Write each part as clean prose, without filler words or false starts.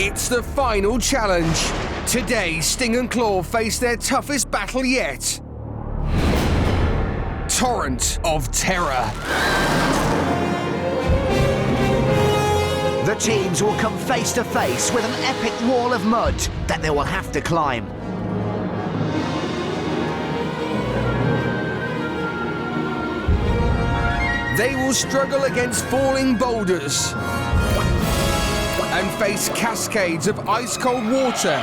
It's the final challenge. Today, Sting and Claw face their toughest battle yet. Torrent of Terror. The teams will come face to face with an epic wall of mud that they will have to climb. They will struggle against falling boulders and face cascades of ice-cold water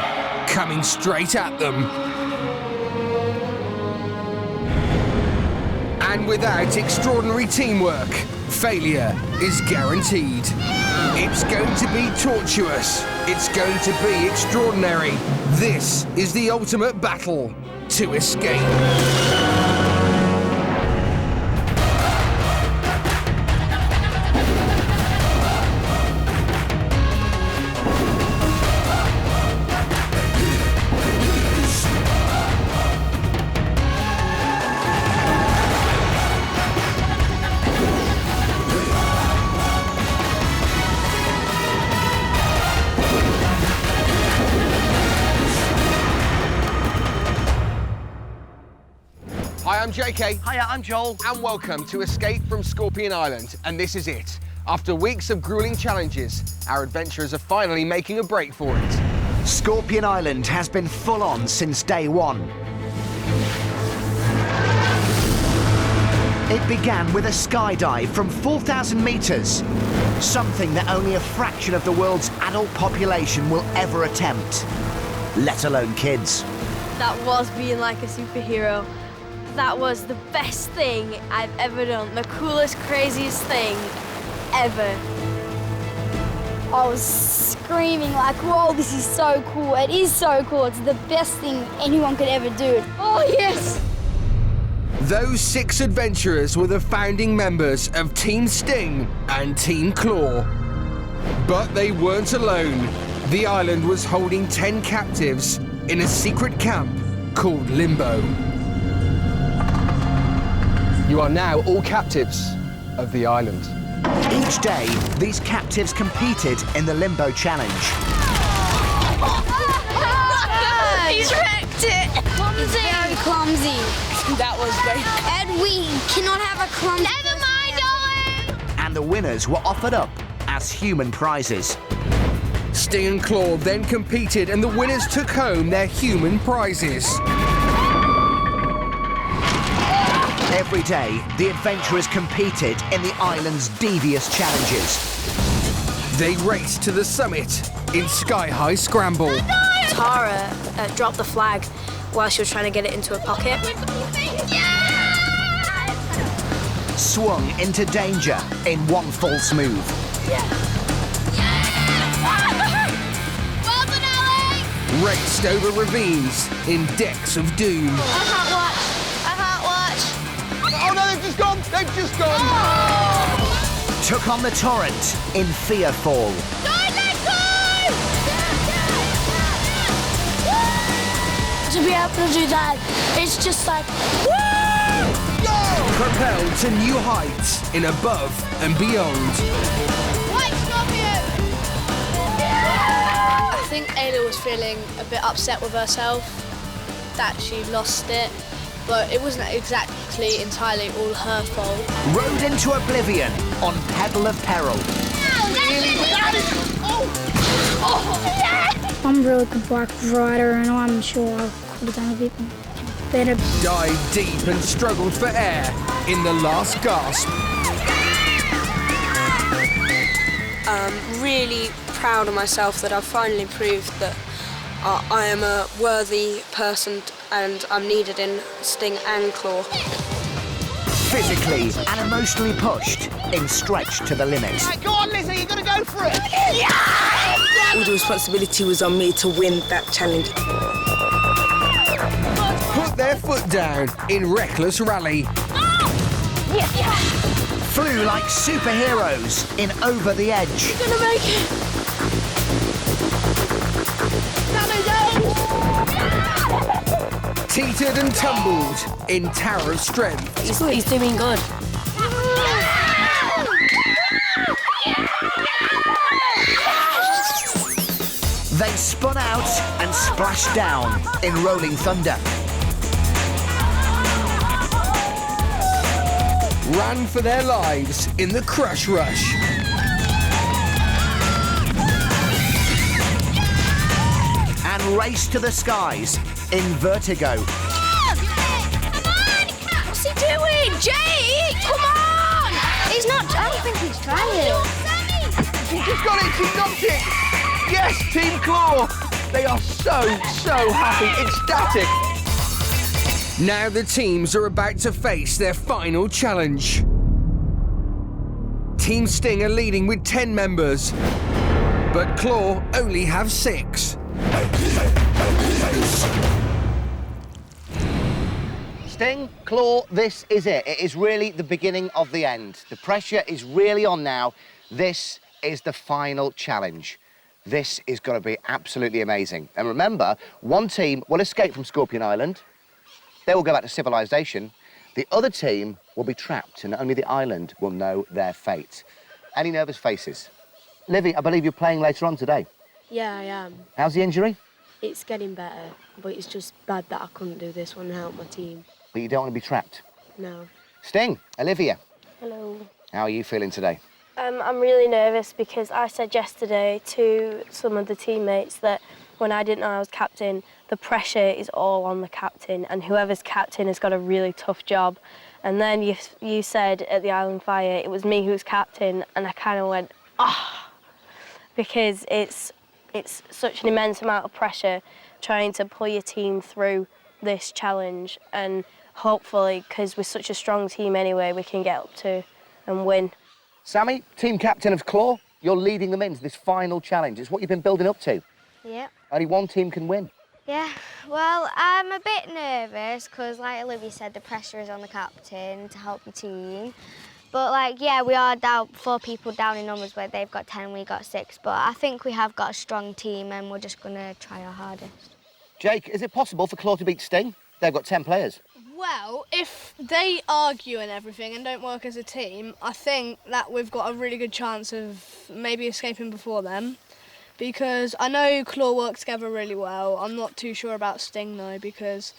coming straight at them. And without extraordinary teamwork, failure is guaranteed. It's going to be tortuous. It's going to be extraordinary. This is the ultimate battle to escape. Hi, I'm ZeeKay. Hiya, I'm Joel. And welcome to Escape from Scorpion Island. And this is it. After weeks of grueling challenges, our adventurers are finally making a break for it. Scorpion Island has been full on since day one. It began with a skydive from 4,000 meters, something that only a fraction of the world's adult population will ever attempt, let alone kids. That was being like a superhero. That was the best thing I've ever done. The coolest, craziest thing ever. I was screaming like, whoa, this is so cool. It is so cool. It's the best thing anyone could ever do. Oh, yes. Those 6 adventurers were the founding members of Team Sting and Team Claw. But they weren't alone. The island was holding 10 captives in a secret camp called Limbo. You are now all captives of the island. Each day, these captives competed in the Limbo Challenge. He's wrecked it! Clumsy. It's very clumsy. That was very... And we cannot have a clumsy... Never mind, darling! And the winners were offered up as human prizes. Sting and Claw then competed and the winners took home their human prizes. Every day, the adventurers competed in the island's devious challenges. They raced to the summit in sky-high scramble. Tara dropped the flag while she was trying to get it into her pocket. Swung into danger in one false move. Raced over ravines in decks of doom. I can't watch. Oh no, they've just gone! They've just gone! Oh! Took on the Torrent in fear fall. To be able to do that, it's just like, woo! Propelled to new heights in Above and Beyond. I think Ayla was feeling a bit upset with herself that she lost it, but it wasn't exactly entirely all her fault. Rode into oblivion on Pebble of Peril. I'm a really good bike rider, and I'm sure I could have done a bit better. Dived deep and struggled for air in the last gasp. I'm really proud of myself that I've finally proved that I am a worthy person and I'm needed in Sting and Claw. Physically and emotionally pushed in Stretch to the Limit. Right, go on, Lizzie, you're going to go for it. All the responsibility was on me to win that challenge. Put their foot down in reckless rally. Flew like superheroes in Over the Edge. Gonna make it. Teetered and tumbled in Tower of Strength. He's doing good. They spun out and splashed down in rolling thunder. Ran for their lives in the crush rush. And raced to the skies in vertigo. What's he doing? Jake, come on! He's not, I don't think he's trying. He just got it, he knocked it! Yes, Team Claw! They are so happy, ecstatic. Now the teams are about to face their final challenge. Team Sting are leading with 10 members, but Claw only have 6. Sting, Claw, this is it. It is really the beginning of the end. The pressure is really on now. This is the final challenge. This is going to be absolutely amazing. And remember, one team will escape from Scorpion Island. They will go back to civilization. The other team will be trapped, and only the island will know their fate. Any nervous faces? Livy, I believe you're playing later on today. Yeah, I am. How's the injury? It's getting better, but it's just bad that I couldn't do this one and help my team. But you don't want to be trapped. No. Sting, Olivia, Hello. how are you feeling today? I'm really nervous because I said yesterday to some of the teammates that when I didn't know I was captain, the pressure is all on the captain, and whoever's captain has got a really tough job. And then you said at the Island Fire it was me who was captain, and I kind of went, because it's such an immense amount of pressure trying to pull your team through this challenge, and hopefully, because we're such a strong team anyway, we can get up to and win. Sammy, team captain of Claw, you're leading them into this final challenge. It's what you've been building up to. Yeah. Only one team can win. Yeah, well, I'm a bit nervous because, like Olivia said, the pressure is on the captain to help the team. But, like, yeah, we are down 4 people down in numbers where they've got 10 and we got 6. But I think we have got a strong team and we're just going to try our hardest. Jake, is it possible for Claw to beat Sting? They've got 10 players. Well, if they argue and everything and don't work as a team, I think that we've got a really good chance of maybe escaping before them. Because I know Claw work together really well. I'm not too sure about Sting though, because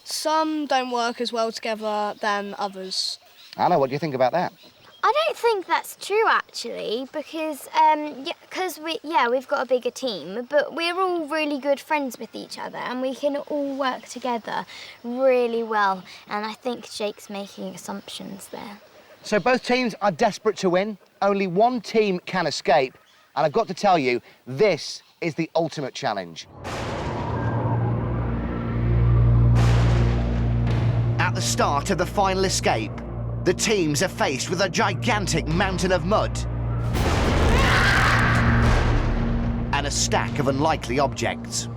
some don't work as well together than others. Anna, what do you think about that? I don't think that's true, actually, because we've got a bigger team, but we're all really good friends with each other and we can all work together really well. And I think Jake's making assumptions there. So both teams are desperate to win. Only one team can escape. And I've got to tell you, this is the ultimate challenge. At the start of the final escape, the teams are faced with a gigantic mountain of mud and a stack of unlikely objects.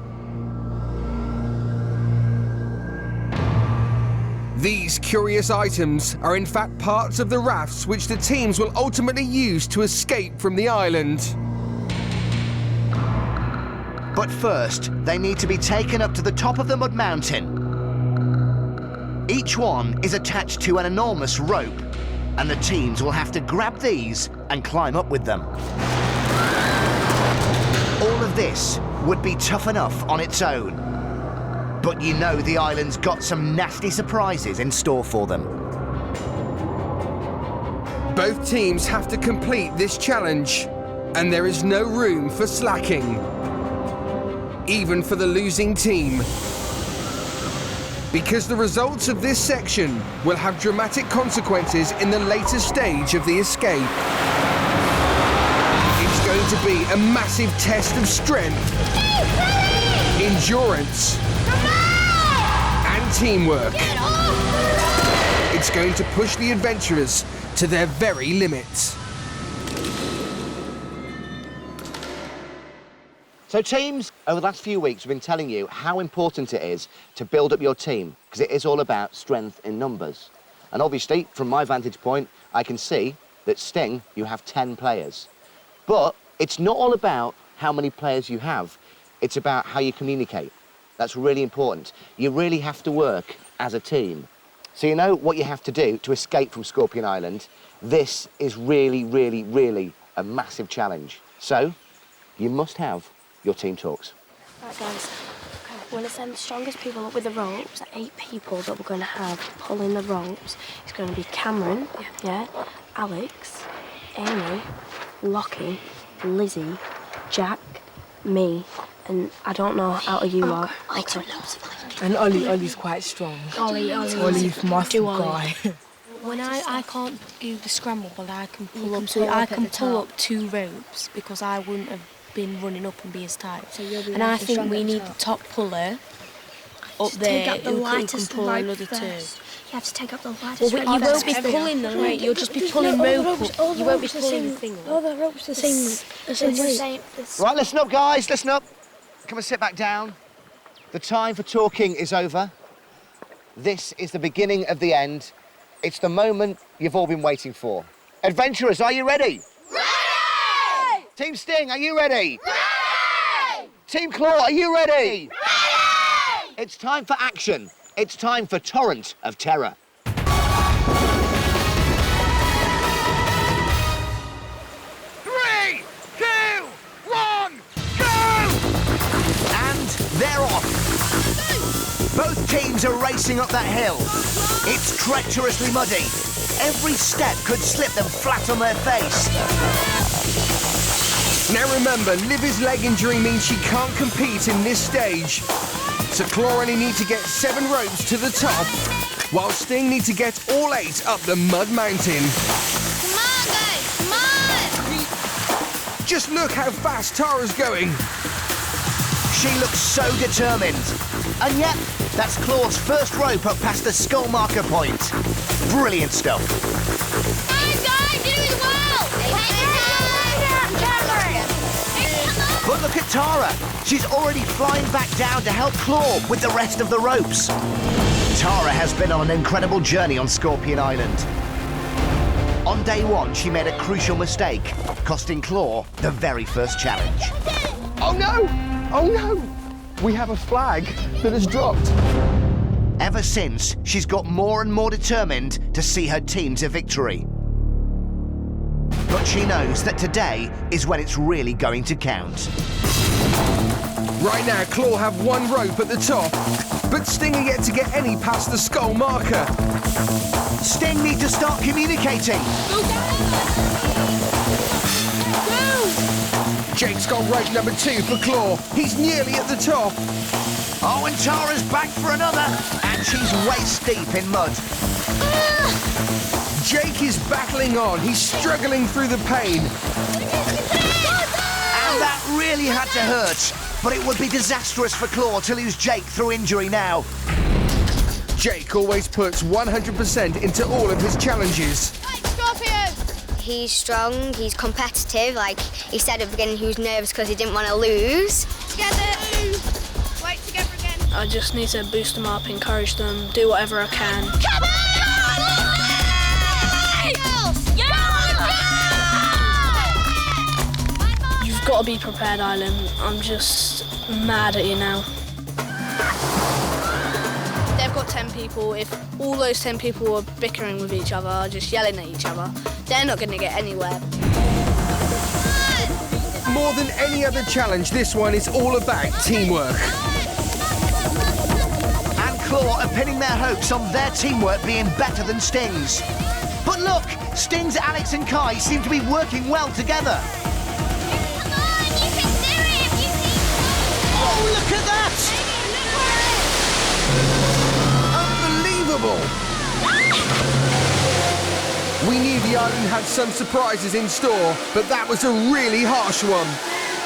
These curious items are in fact parts of the rafts which the teams will ultimately use to escape from the island. But first, they need to be taken up to the top of the mud mountain. Each one is attached to an enormous rope, and the teams will have to grab these and climb up with them. All of this would be tough enough on its own. But you know the island's got some nasty surprises in store for them. Both teams have to complete this challenge, and there is no room for slacking, even for the losing team. Because the results of this section will have dramatic consequences in the later stage of the escape. It's going to be a massive test of strength, endurance, and teamwork. It's going to push the adventurers to their very limits. So teams, over the last few weeks, we've been telling you how important it is to build up your team, because it is all about strength in numbers. And obviously, from my vantage point, I can see that Sting, you have 10 players. But it's not all about how many players you have, it's about how you communicate. That's really important. You really have to work as a team. So you know what you have to do to escape from Scorpion Island. This is really, really, really a massive challenge. So you must have your team talks. Right, guys. We're going to send the strongest people up with the ropes, 8 people that we're going to have pulling the ropes. It's going to be Cameron, yeah, Alex, Amy, Lockie, Lizzie, Jack, me, and I don't know out of you lot. Okay. And Ollie's quite strong. Ollie's muscle guy. When I can't do the scramble, but I can pull up. So I can pull up 2 ropes because I wouldn't have been running up and be as tight. So and I think we need the top puller up there who can pull another 2. You have to take up the lightest rope. Well, you won't be pulling the rope. You'll just be pulling rope up. You won't be pulling the thing up. All the ropes the same weight. Right, listen up, guys, listen up. Come and sit back down. The time for talking is over. This is the beginning of the end. It's the moment you've all been waiting for. Adventurers, are you ready? Ready! Team Sting, are you ready? Ready! Team Claw, are you ready? Ready! It's time for action. It's time for Torrent of Terror. 3, 2, 1, go! And they're off. Both teams are racing up that hill. It's treacherously muddy. Every step could slip them flat on their face. Now remember, Livy's leg injury means she can't compete in this stage. So Claw only need to get 7 ropes to the top, while Sting need to get all 8 up the mud mountain. Come on, guys, come on! Just look how fast Tara's going. She looks so determined. And yet, that's Claw's first rope up past the skull marker point. Brilliant stuff. Guys, you're doing well! But look at Tara. She's already flying back down to help Claw with the rest of the ropes. Tara has been on an incredible journey on Scorpion Island. On day 1, she made a crucial mistake, costing Claw the very first challenge. Oh no! Oh no! We have a flag that has dropped. Ever since, she's got more and more determined to see her team to victory. But she knows that today is when it's really going to count. Right now, Claw have 1 rope at the top, but Sting are yet to get any past the skull marker. Sting need to start communicating. Jake's got rope number 2 for Claw. He's nearly at the top. Oh, and Tara's back for another, and she's waist deep in mud. Jake is battling on. He's struggling through the pain. And that really had to hurt, but it would be disastrous for Claw to lose Jake through injury now. Jake always puts 100% into all of his challenges. He's strong, he's competitive. Like he said at the beginning, he was nervous because he didn't want to lose. Together. Wait together again. I just need to boost them up, encourage them, do whatever I can. Come on! You've got to be prepared, Island. I'm just mad at you now. They've got 10 people. If all those 10 people are bickering with each other, just yelling at each other, they're not going to get anywhere. More than any other challenge, this one is all about teamwork. And Claw are pinning their hopes on their teamwork being better than Sting's. But look, Sting's Alex and Kai seem to be working well together. Come on, you can do it! Oh, look at that! Unbelievable! We knew the island had some surprises in store, but that was a really harsh one.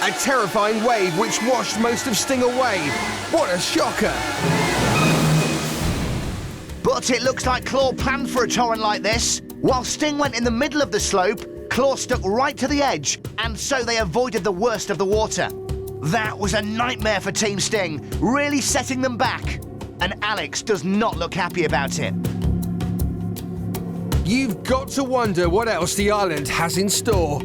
A terrifying wave which washed most of Sting away. What a shocker! But it looks like Claw planned for a torrent like this. While Sting went in the middle of the slope, Claw stuck right to the edge, and so they avoided the worst of the water. That was a nightmare for Team Sting, really setting them back. And Alex does not look happy about it. You've got to wonder what else the island has in store.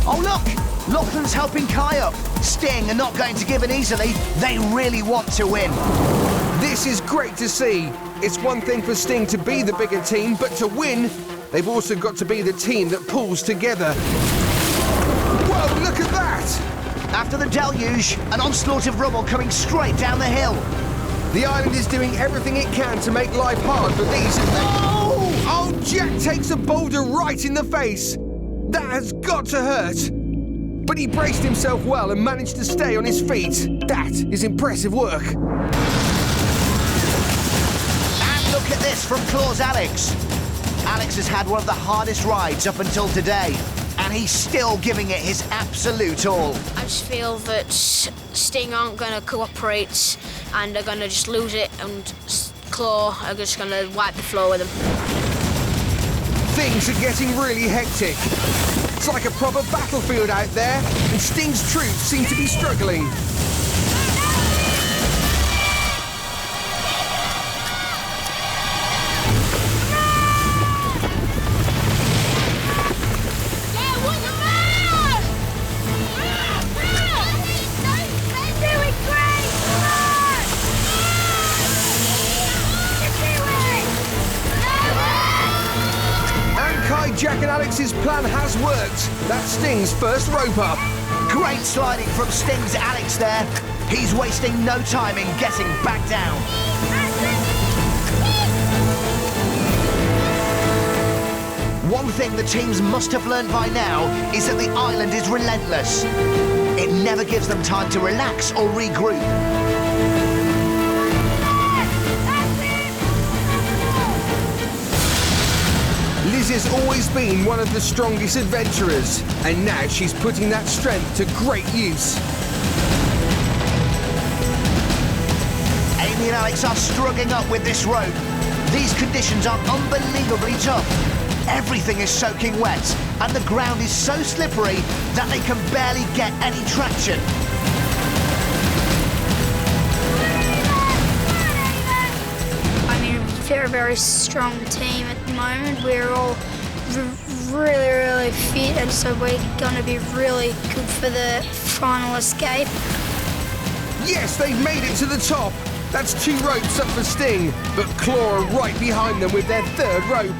Oh, look! Lachlan's helping Kai up. Sting are not going to give in easily. They really want to win. This is great to see. It's one thing for Sting to be the bigger team, but to win, they've also got to be the team that pulls together. Whoa, look at that! After the deluge, an onslaught of rubble coming straight down the hill. The island is doing everything it can to make life hard for these. Oh, Jack takes a boulder right in the face. That has got to hurt. But he braced himself well and managed to stay on his feet. That is impressive work. And look at this from Claw's Alex. Alex has had one of the hardest rides up until today, and he's still giving it his absolute all. I just feel that Sting aren't going to cooperate and they're going to just lose it, and Claw are just going to wipe the floor with them. Things are getting really hectic. It's like a proper battlefield out there, and Sting's troops seem to be struggling. Jack and Alex's plan has worked. That's Sting's first rope up. Great sliding from Sting's Alex there. He's wasting no time in getting back down. One thing the teams must have learned by now is that the island is relentless. It never gives them time to relax or regroup. Liz has always been one of the strongest adventurers, and now she's putting that strength to great use. Amy and Alex are struggling up with this rope. These conditions are unbelievably tough. Everything is soaking wet, and the ground is so slippery that they can barely get any traction. We're a very strong team at the moment. We're all really fit, and so we're going to be really good for the final escape. Yes, they've made it to the top. That's 2 ropes up for Sting, but Claw are right behind them with their 3rd rope.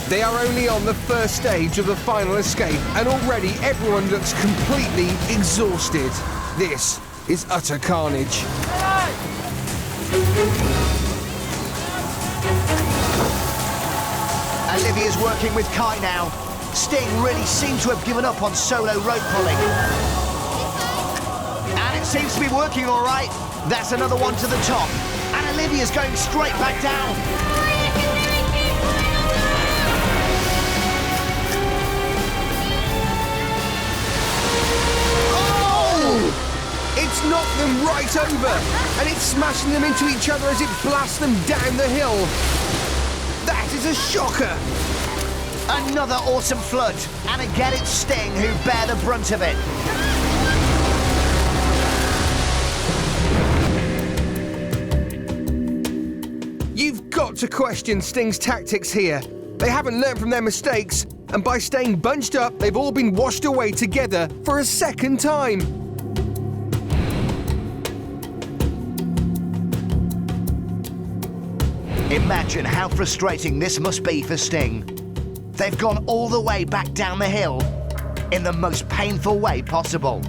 They are only on the 1st stage of the final escape, and already everyone looks completely exhausted. This is utter carnage. Olivia's working with Kai now. Sting really seemed to have given up on solo rope pulling. And it seems to be working all right. That's another one to the top. And Olivia's going straight back down. It's knocked them right over, and it's smashing them into each other as it blasts them down the hill. That is a shocker. Another awesome flood, and again it's Sting who bear the brunt of it. You've got to question Sting's tactics here. They haven't learned from their mistakes, and by staying bunched up, they've all been washed away together for a 2nd time. Imagine how frustrating this must be for Sting. They've gone all the way back down the hill in the most painful way possible.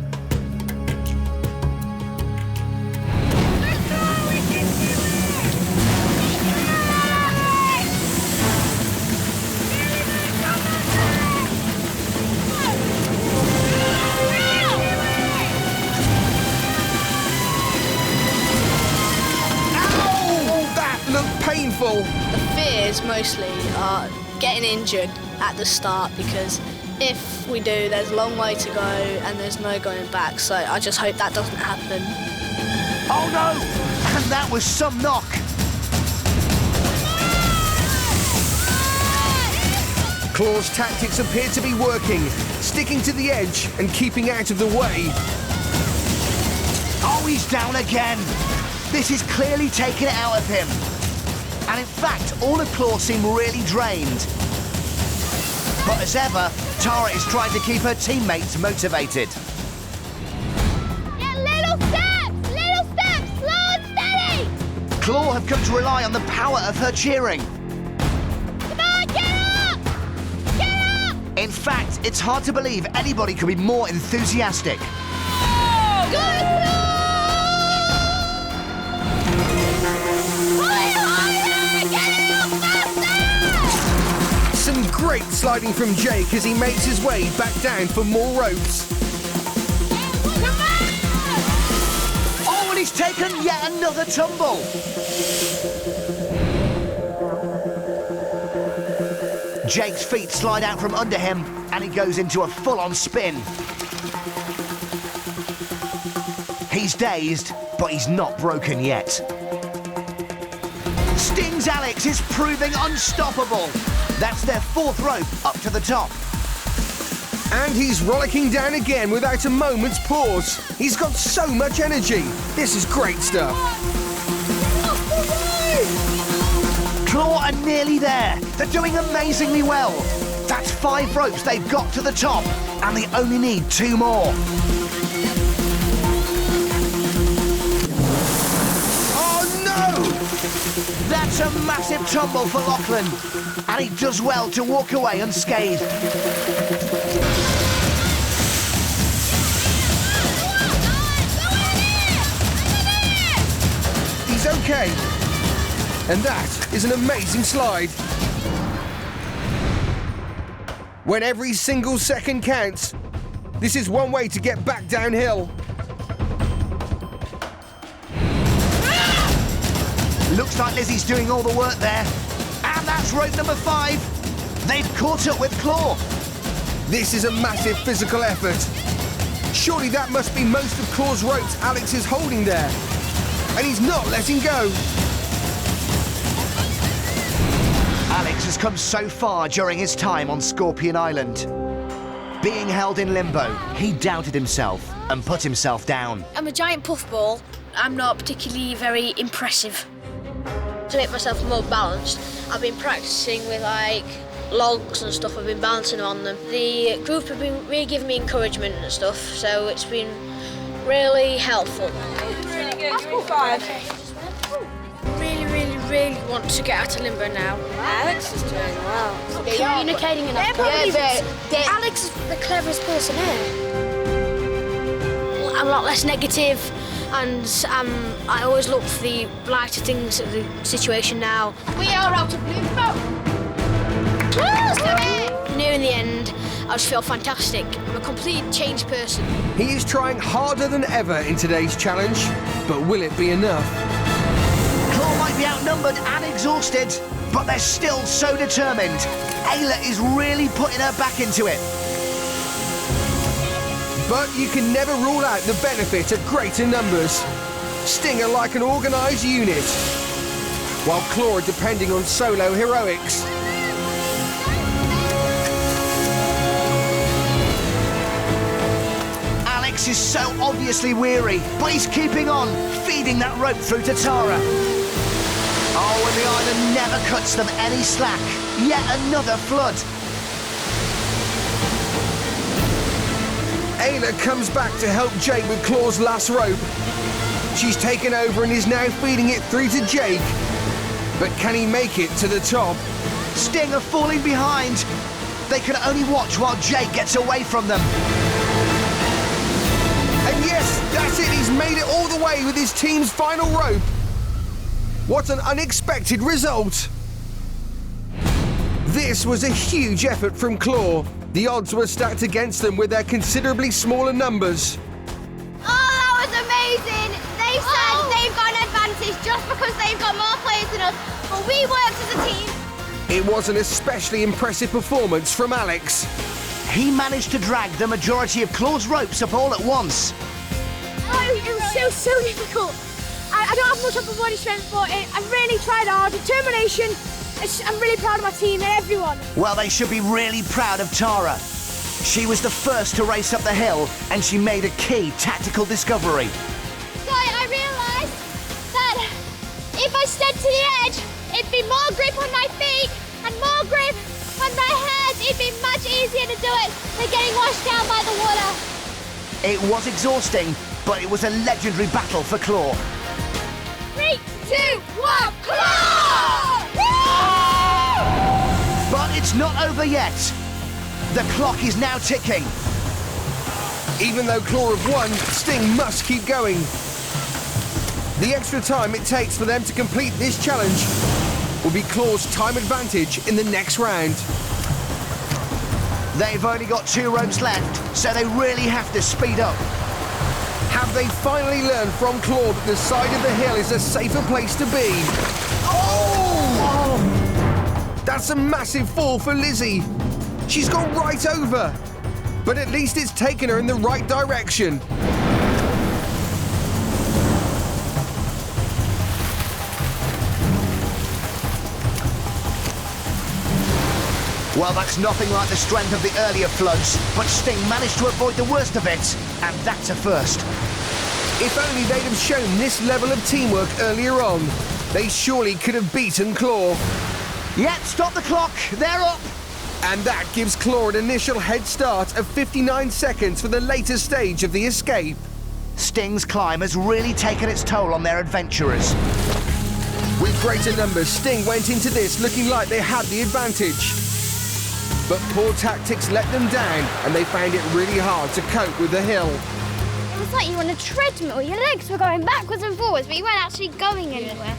Painful. The fears mostly are getting injured at the start, because if we do, there's a long way to go and there's no going back, so I just hope that doesn't happen. Oh no! And that was some knock. Claw's tactics appear to be working, sticking to the edge and keeping out of the way. Oh, he's down again. This is clearly taking it out of him. And in fact, all of Claw seem really drained. But as ever, Tara is trying to keep her teammates motivated. Yeah, little steps, slow and steady. Claw have come to rely on the power of her cheering. Come on, get up! Get up! In fact, it's hard to believe anybody could be more enthusiastic. Go, Some great sliding from Jake as he makes his way back down for more ropes. Oh, and he's taken yet another tumble. Jake's feet slide out from under him and he goes into a full-on spin. He's dazed, but he's not broken yet. Sting's Alex is proving unstoppable. That's their fourth rope up to the top. And he's rollicking down again without a moment's pause. He's got so much energy. This is great stuff. Claw are nearly there. They're doing amazingly well. That's 5 ropes they've got to the top, and they only need 2 more. Oh no! That's a massive tumble for Lachlan, and he does well to walk away unscathed. He's okay. And that is an amazing slide. When every single second counts, this is one way to get back downhill. Looks like Lizzie's doing all the work there. And that's rope number 5. They've caught up with Claw. This is a massive physical effort. Surely that must be most of Claw's ropes Alex is holding there. And he's not letting go. Alex has come so far during his time on Scorpion Island. Being held in limbo, he doubted himself and put himself down. I'm a giant puffball. I'm not particularly very impressive. To make myself more balanced, I've been practicing with like logs and stuff. I've been balancing on them. The group have been really giving me encouragement and stuff, so it's been really helpful. Really good. That's cool. 5. Really want to get out of limbo now. Alex is doing well. Communicating enough. Alex is the cleverest person here. I'm a lot less negative, and I always look for the lighter things of the situation now. We are out of limbo. Nearing the end, I just feel fantastic. I'm a completely changed person. He is trying harder than ever in today's challenge, but will it be enough? Claw might be outnumbered and exhausted, but they're still so determined. Ayla is really putting her back into it. But you can never rule out the benefit of greater numbers. Sting are like an organised unit, while Claw are depending on solo heroics. Alex is so obviously weary, but he's keeping on, feeding that rope through to Tara. Oh, and the island never cuts them any slack. Yet another flood. Ayla comes back to help Jake with Claw's last rope. She's taken over and is now feeding it through to Jake. But can he make it to the top? Sting are falling behind. They can only watch while Jake gets away from them. And yes, that's it. He's made it all the way with his team's final rope. What an unexpected result. This was a huge effort from Claw. The odds were stacked against them with their considerably smaller numbers. Oh, that was amazing. They said they've got an advantage just because they've got more players than us, but we worked as a team. It was an especially impressive performance from Alex. He managed to drag the majority of Claw's ropes up all at once. Oh, it was so difficult. I don't have much upper body strength, but I really tried hard. Determination. I'm really proud of my team and everyone. Well, they should be really proud of Tara. She was the first to race up the hill, and she made a key tactical discovery. So I realised that if I stepped to the edge, it'd be more grip on my feet and more grip on my head. It'd be much easier to do it than getting washed down by the water. It was exhausting, but it was a legendary battle for Claw. 3, 2, 1. It's not over yet. The clock is now ticking. Even though Claw have won, Sting must keep going. The extra time it takes for them to complete this challenge will be Claw's time advantage in the next round. They've only got 2 ropes left, so they really have to speed up. Have they finally learned from Claw that the side of the hill is a safer place to be? Oh! That's a massive fall for Lizzie. She's gone right over. But at least it's taken her in the right direction. Well, that's nothing like the strength of the earlier floods, but Sting managed to avoid the worst of it, and that's a first. If only they'd have shown this level of teamwork earlier on, they surely could have beaten Claw. Yep, stop the clock, they're up. And that gives Claw an initial head start of 59 seconds for the later stage of the escape. Sting's climb has really taken its toll on their adventurers. With greater numbers, Sting went into this looking like they had the advantage. But poor tactics let them down, and they found it really hard to cope with the hill. It was like you were on a treadmill. Your legs were going backwards and forwards, but you weren't actually going anywhere.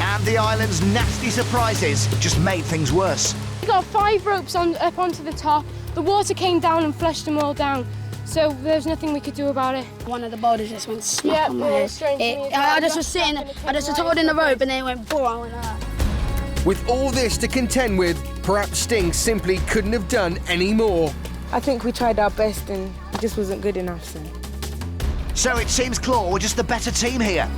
And the island's nasty surprises just made things worse. We got 5 ropes up onto the top. The water came down and flushed them all down. So there's nothing we could do about it. One of the boulders just went smack on my head. I just was sitting, I just was holding the rope and then it went boom, I went up. With all this to contend with, perhaps Sting simply couldn't have done any more. I think we tried our best and it just wasn't good enough, So it seems Claw were just the better team here.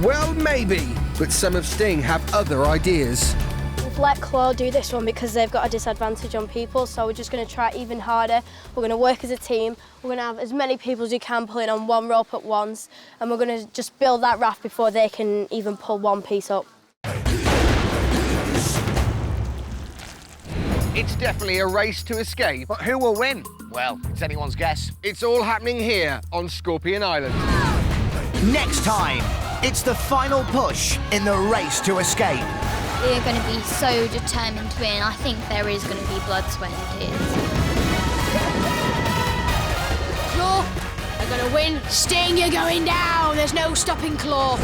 Well, maybe, but some of Sting have other ideas. We've let Claw do this one because they've got a disadvantage on people, so we're just going to try even harder. We're going to work as a team. We're going to have as many people as we can pulling on one rope at once, and we're going to just build that raft before they can even pull one piece up. It's definitely a race to escape. But who will win? Well, it's anyone's guess. It's all happening here on Scorpion Island. Next time, it's the final push in the race to escape. We're going to be so determined to win. I think there is going to be blood, sweat and tears. Claw are going to win. Sting, you're going down. There's no stopping Claw.